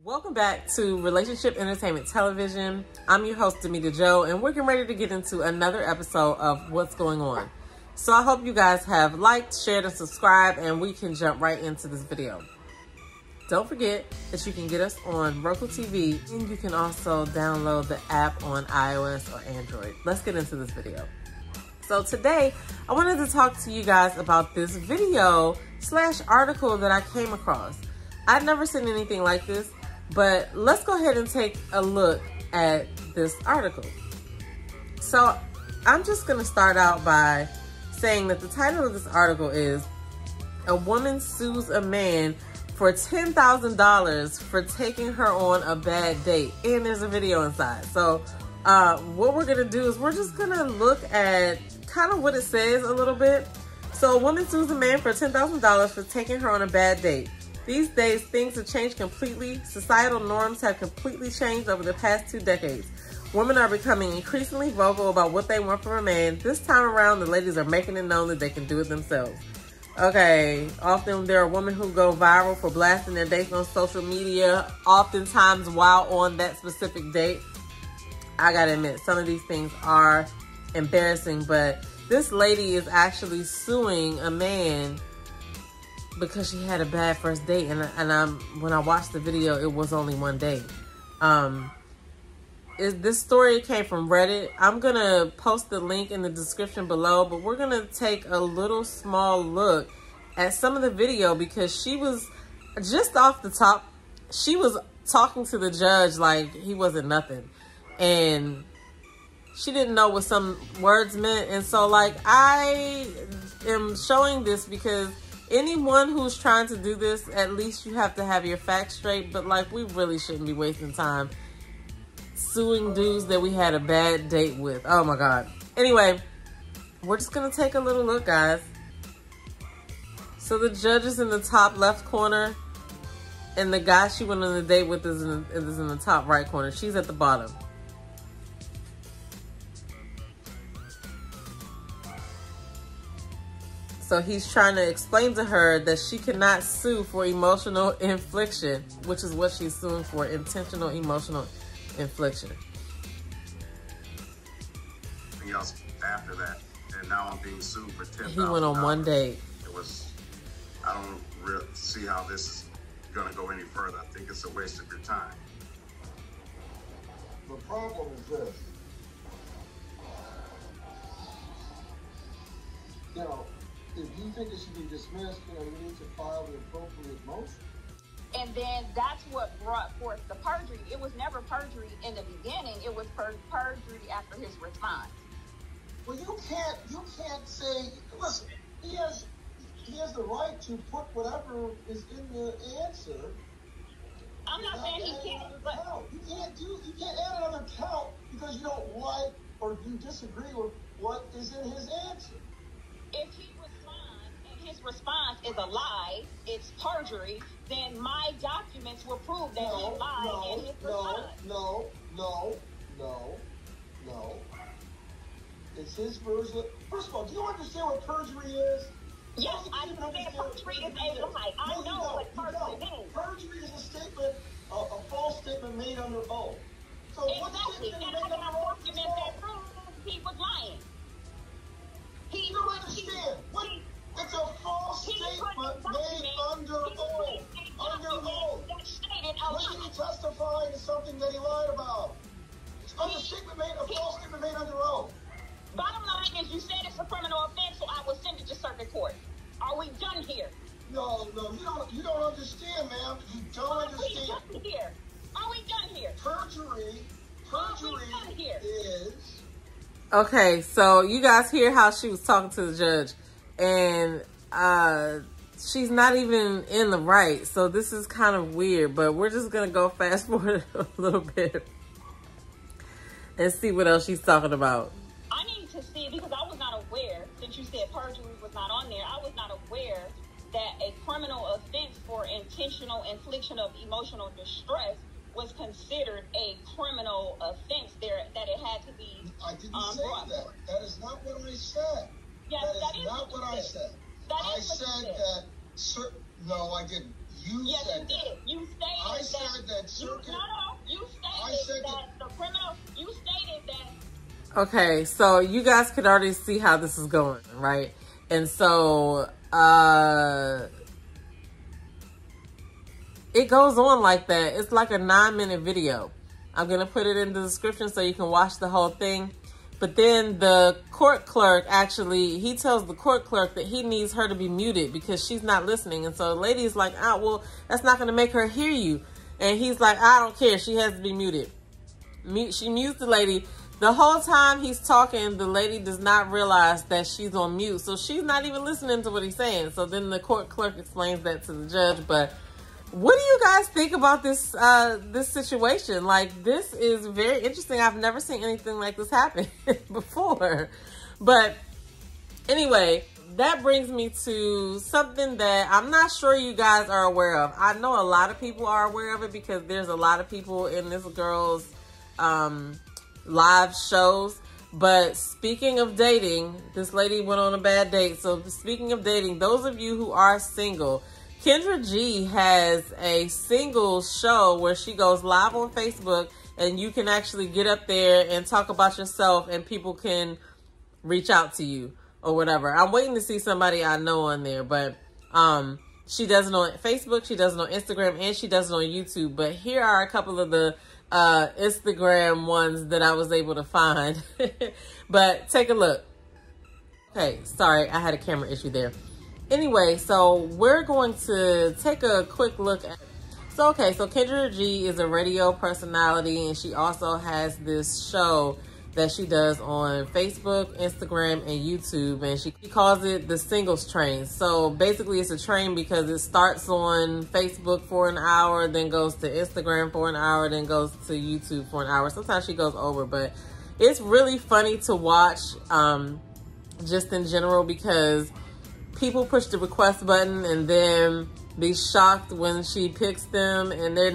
Welcome back to Relationship Entertainment Television. I'm your host, DamitaJo, and we're getting ready to get into another episode of What's Going On. So I hope you guys have liked, shared, and subscribed, and we can jump right into this video. Don't forget that you can get us on Roku TV, and you can also download the app on iOS or Android. Let's get into this video. So today, I wanted to talk to you guys about this video / article that I came across. I'd never seen anything like this. But let's go ahead and take a look at this article. So I'm just going to start out by saying that the title of this article is "A Woman Sues a Man for $10,000 for Taking Her on a Bad Date." And there's a video inside. So what we're going to do is we're just going to look at kind of what it says a little bit. So a woman sues a man for $10,000 for taking her on a bad date. These days, things have changed completely. Societal norms have completely changed over the past 2 decades. Women are becoming increasingly vocal about what they want from a man. This time around, the ladies are making it known that they can do it themselves. Okay, often there are women who go viral for blasting their dates on social media, oftentimes while on that specific date. I gotta admit, some of these things are embarrassing, but this lady is actually suing a man because she had a bad first date, and when I watched the video, it was only one date. This story came from Reddit. I'm gonna post the link in the description below, but we're gonna take a little small look at some of the video because she was just off the top. She was talking to the judge like he wasn't nothing, and she didn't know what some words meant. And so, like, I am showing this because anyone who's trying to do this, at least you have to have your facts straight. But, like, we really shouldn't be wasting time suing dudes that we had a bad date with. Oh, my God. Anyway, we're just going to take a little look, guys. So the judge is in the top left corner, and the guy she went on the date with is in the top right corner. She's at the bottom. So he's trying to explain to her that she cannot sue for emotional infliction, which is what she's suing for, intentional emotional infliction. Else after that, and now I'm being sued for $10,000. He went on one date. I don't really see how this is going to go any further. I think it's a waste of your time. The problem is this. You know, if you think it should be dismissed, you need to file the appropriate motion. And then that's what brought forth the perjury. It was never perjury in the beginning. It was perjury after his response. Well, you can't say, listen, he has the right to put whatever is in the answer. I'm not saying he can't, but you can't add another count because you don't like or you disagree with what is in his answer. if he responds and his response is a lie, it's perjury, then my documents will prove that he lied in his response. No. It's his version. First of all, do you understand what perjury is? Yes, I understand perjury is a lie. I know what perjury means. Perjury is a statement, a false statement made under oath. So Exactly. And I have documents that prove he was lying. You don't understand. It's a false statement made under oath. Under oath. When did he testify to something that he lied about? A false statement made under oath. Bottom line is, you said it's a criminal offense, so I will send it to circuit court. Are we done here? No, you don't understand, ma'am. You don't understand. Are we done here? Are we done here? Perjury is... Okay, so you guys hear how she was talking to the judge, and she's not even in the right, so this is kind of weird, but we're just going to go fast forward a little bit and see what else she's talking about. I need to see, because I was not aware, since you said perjury was not on there, I was not aware that a criminal offense for intentional infliction of emotional distress was considered a criminal offense there, that it had to be I didn't say that. That is not what I said. Yes, that is not what I said. I said that... No, I didn't. You said that. You stated I said that Circuit. You stated that the criminal. You stated that. Okay, so you guys could already see how this is going, right? And so it goes on like that. It's like a 9-minute video. I'm gonna put it in the description so you can watch the whole thing. But then the court clerk he tells the court clerk that he needs her to be muted because she's not listening. And so the lady's like, oh, well, that's not going to make her hear you. And he's like, I don't care. She has to be muted. She mutes the lady. The whole time he's talking, the lady does not realize that she's on mute. So she's not even listening to what he's saying. So then the court clerk explains that to the judge. But what do you guys think about this this situation? Like, this is very interesting. I've never seen anything like this happen before. But anyway, that brings me to something that I'm not sure you guys are aware of. I know a lot of people are aware of it because there's a lot of people in this girl's live shows. But speaking of dating, this lady went on a bad date. So speaking of dating, those of you who are single, Kendra G has a singles show where she goes live on Facebook and you can actually get up there and talk about yourself and people can reach out to you or whatever. I'm waiting to see somebody I know on there, but she does it on Facebook, she does it on Instagram, and she does it on YouTube. But here are a couple of the Instagram ones that I was able to find. But take a look. Okay, sorry, I had a camera issue there. Anyway, so we're going to take a quick look at... So Kendra G is a radio personality, and she also has this show that she does on Facebook, Instagram, and YouTube, and she calls it the Singles Train. So basically it's a train because it starts on Facebook for an hour, then goes to Instagram for an hour, then goes to YouTube for an hour. Sometimes she goes over, but it's really funny to watch just in general because people push the request button and then be shocked when she picks them and they're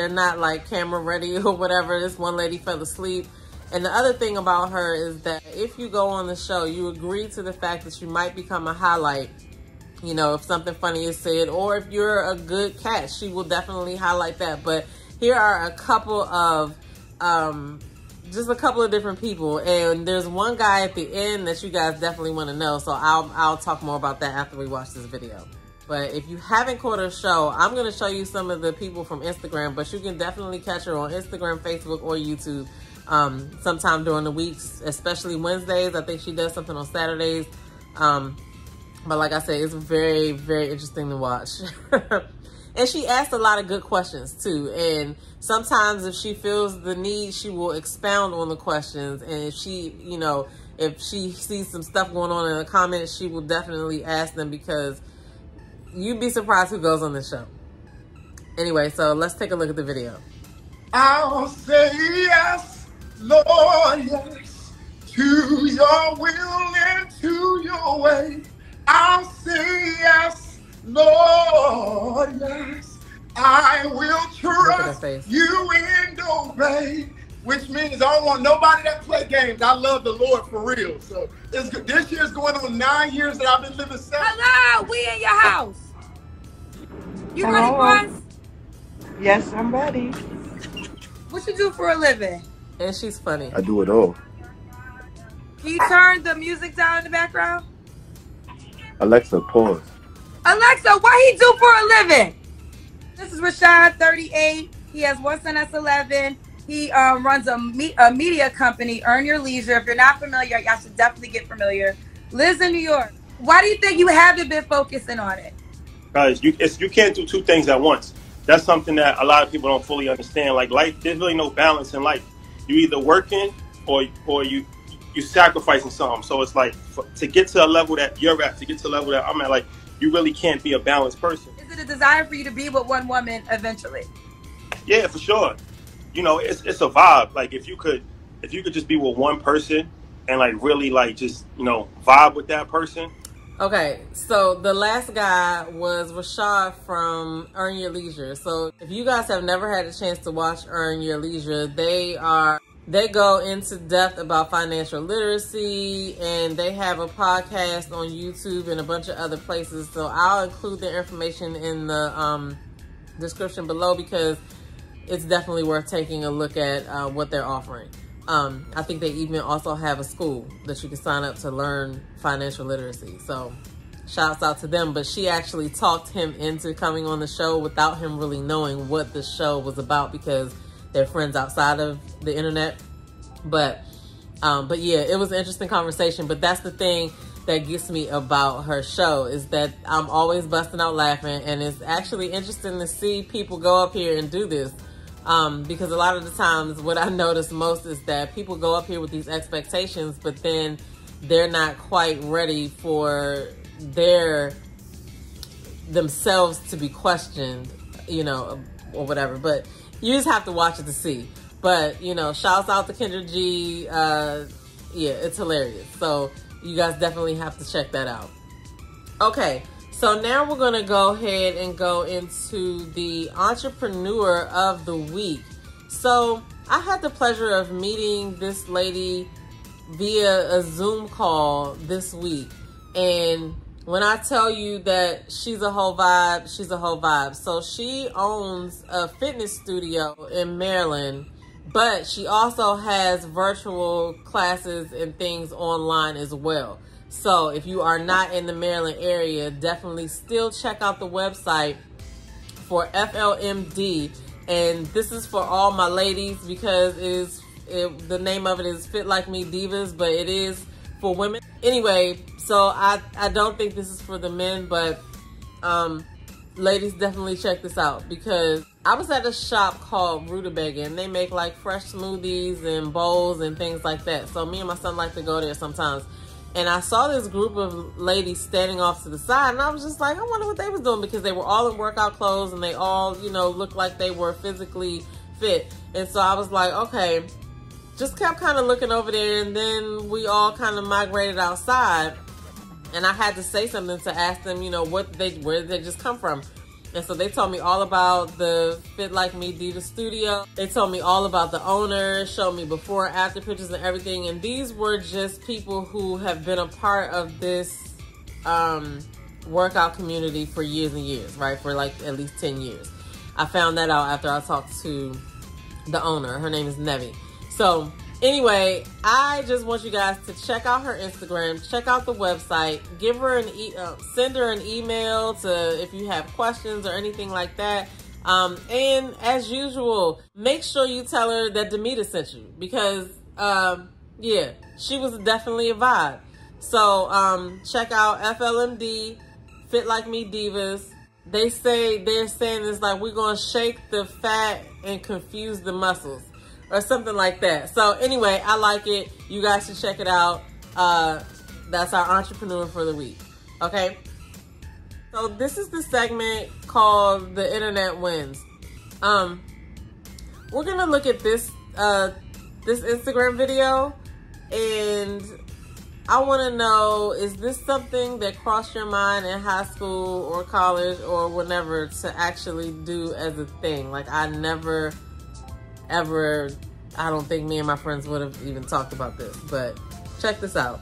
not like camera ready or whatever. This one lady fell asleep. And the other thing about her is that if you go on the show, you agree to the fact that you might become a highlight, you know, if something funny is said, or if you're a good catch, she will definitely highlight that. But here are a couple of just a couple of different people, and there's one guy at the end that you guys definitely want to know, so I'll talk more about that after we watch this video. But if you haven't caught her show, I'm going to show you some of the people from Instagram, but you can definitely catch her on Instagram, Facebook, or YouTube sometime during the weeks, especially Wednesdays. I think she does something on Saturdays. But like I said, it's very, very interesting to watch. And she asked a lot of good questions too. And sometimes if she feels the need, she will expound on the questions. And if she, you know, if she sees some stuff going on in the comments, she will definitely ask them because you'd be surprised who goes on the show. Anyway, so let's take a look at the video. I'll say yes, Lord, yes, to your will and to your way. I'll say yes, Lord, yes, I will trust you and obey, which means I don't want nobody that play games. I love the Lord for real. So it's good. This year's going on 9 years that I've been living single. Hello, we in your house. You ready for us? Yes, I'm ready. What you do for a living? And she's funny. I do it all. Can you turn the music down in the background? Alexa, pause. Alexa, what he do for a living? This is Rashad, 38. He has one son that's 11. He runs a media company, Earn Your Leisure. If you're not familiar, y'all should definitely get familiar. Lives in New York. Why do you think you haven't been focusing on it? Guys, you can't do two things at once. That's something that a lot of people don't fully understand. Like life, there's really no balance in life. You either working or you sacrificing something. So it's like to get to a level that you're at, to get to a level that I'm at, like you really can't be a balanced person. Is it a desire for you to be with one woman eventually? Yeah, for sure. You know, it's a vibe. Like if you could just be with one person and like really like just, you know, vibe with that person. Okay, so the last guy was Rashad from Earn Your Leisure. So if you guys have never had a chance to watch Earn Your Leisure, they go into depth about financial literacy, and they have a podcast on YouTube and a bunch of other places. So I'll include their information in the description below because it's definitely worth taking a look at what they're offering. I think they even also have a school that you can sign up to learn financial literacy. So shouts out to them. But she actually talked him into coming on the show without him really knowing what the show was about, because they're friends outside of the internet. But yeah, it was an interesting conversation. But that's the thing that gets me about her show, is that I'm always busting out laughing, and it's actually interesting to see people go up here and do this. Because a lot of the times what I notice most is that people go up here with these expectations, but then they're not quite ready for themselves to be questioned, you know, or whatever. But you just have to watch it to see. But, you know, shouts out to Kendra G. Yeah, it's hilarious. So you guys definitely have to check that out. Okay. So now we're going to go ahead and go into the Entrepreneur of the Week. So I had the pleasure of meeting this lady via a Zoom call this week. And when I tell you that she's a whole vibe, she's a whole vibe. So she owns a fitness studio in Maryland, but she also has virtual classes and things online as well. So if you are not in the Maryland area, definitely still check out the website for FLMD. And this is for all my ladies, because the name of it is Fit Like Me Divas, but it is for women. Anyway, so I don't think this is for the men, but ladies, definitely check this out, because I was at a shop called Rutabaga, and they make like fresh smoothies and bowls and things like that. So me and my son like to go there sometimes. And I saw this group of ladies standing off to the side, and I was just like, I wonder what they was doing, because they were all in workout clothes and they all, you know, looked like they were physically fit. And so I was like, okay, just kept kind of looking over there, and then we all kind of migrated outside, and I had to say something to ask them, you know, where did they just come from? And so they told me all about the Fit Like Me Diva Studio. They told me all about the owner, showed me before and after pictures and everything. And these were just people who have been a part of this workout community for years and years, right? For like at least 10 years. I found that out after I talked to the owner. Her name is Nevi. So anyway, I just want you guys to check out her Instagram, check out the website, give her send her an email if you have questions or anything like that. And as usual, make sure you tell her that Damita sent you, because yeah, she was definitely a vibe. So check out FLMD, Fit Like Me Divas. They're saying it's like, we're gonna shake the fat and confuse the muscles, or something like that. So anyway, I like it. You guys should check it out. That's our Entrepreneur for the Week. Okay. So this is the segment called The Internet Wins. We're gonna look at this Instagram video, and I want to know, is this something that crossed your mind in high school or college or whenever to actually do as a thing? Like, I never ever, I don't think me and my friends would have even talked about this, but check this out.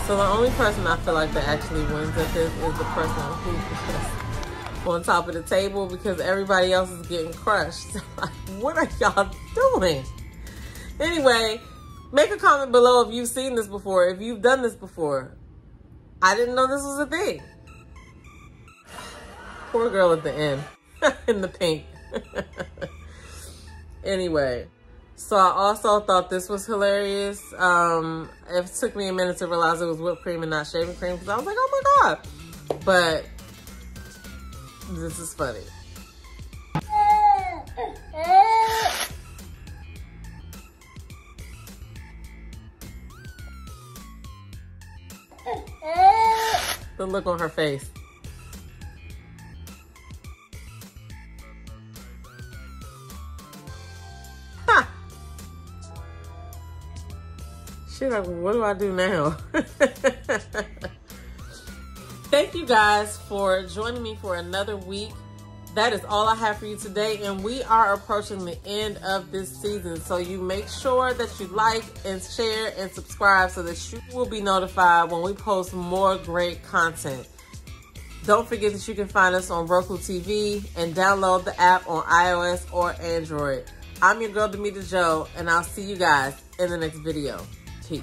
So the only person I feel like that actually wins at this is the person who is on top of the table, because everybody else is getting crushed. Like, what are y'all doing? Anyway, make a comment below if you've seen this before, if you've done this before. I didn't know this was a thing. Poor girl at the end in the pink. Anyway. So I also thought this was hilarious. It took me a minute to realize it was whipped cream and not shaving cream, because I was like, oh my God. But this is funny. The look on her face. She's like, what do I do now? Thank you guys for joining me for another week. That is all I have for you today, and we are approaching the end of this season. So you make sure that you like and share and subscribe so that you will be notified when we post more great content. Don't forget that you can find us on Roku TV and download the app on iOS or Android. I'm your girl, DamitaJo, and I'll see you guys in the next video. Peace.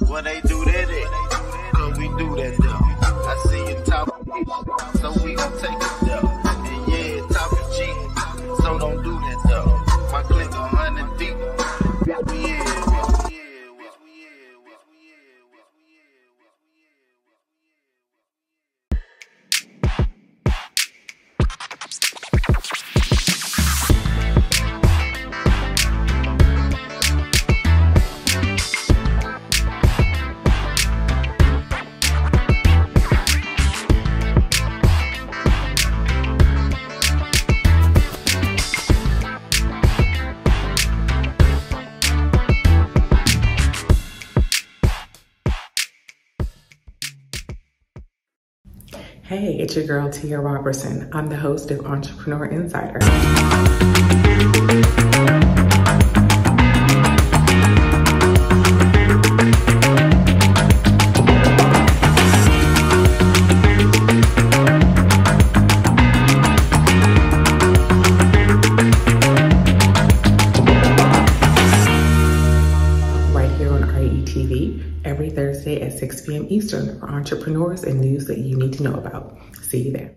When they do that, so we do that though. I see you talking, so we gon' take it though. And yeah, talking cheap, so don't do that though. My click 100 deep. Hey, it's your girl, Tia Robertson. I'm the host of Entrepreneur Insider. Right here on RETV, every Thursday at 6 p.m. Eastern for entrepreneurs and news that you need to know about. See you there.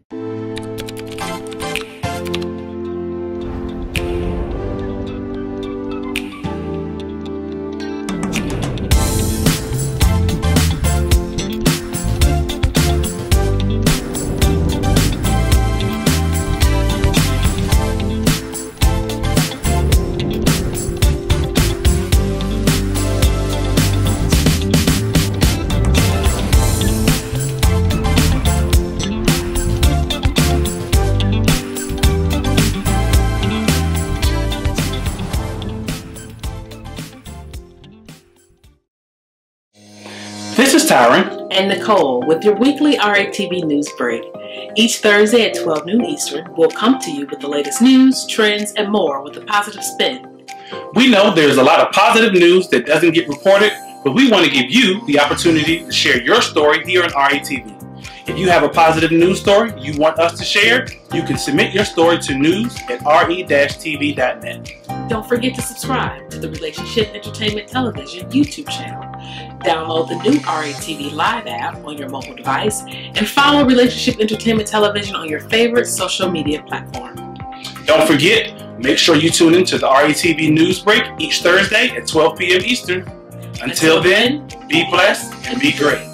This is Tyron and Nicole with your weekly RETV news break. Each Thursday at 12 noon Eastern, we'll come to you with the latest news, trends, and more with a positive spin. We know there's a lot of positive news that doesn't get reported, but we want to give you the opportunity to share your story here on RETV. If you have a positive news story you want us to share, you can submit your story to news@re-tv.net. Don't forget to subscribe to the Relationship Entertainment Television YouTube channel. Download the new RETV Live app on your mobile device and follow Relationship Entertainment Television on your favorite social media platform. Don't forget, make sure you tune into the RETV News Break each Thursday at 12 p.m. Eastern. Until then, be blessed and be great.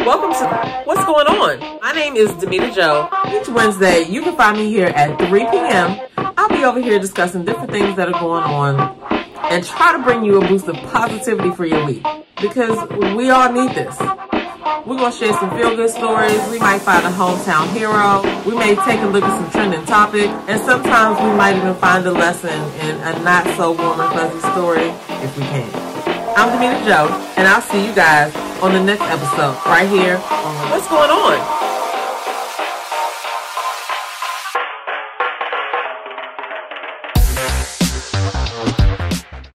Welcome to What's Going On? My name is DamitaJo. Each Wednesday, you can find me here at 3 p.m. I'll be over here discussing different things that are going on and try to bring you a boost of positivity for your week because we all need this. We're going to share some feel-good stories. We might find a hometown hero. We may take a look at some trending topic. And sometimes we might even find a lesson in a not-so-warm and fuzzy story if we can. I'm DamitaJo, and I'll see you guys on the next episode right here on What's Going On?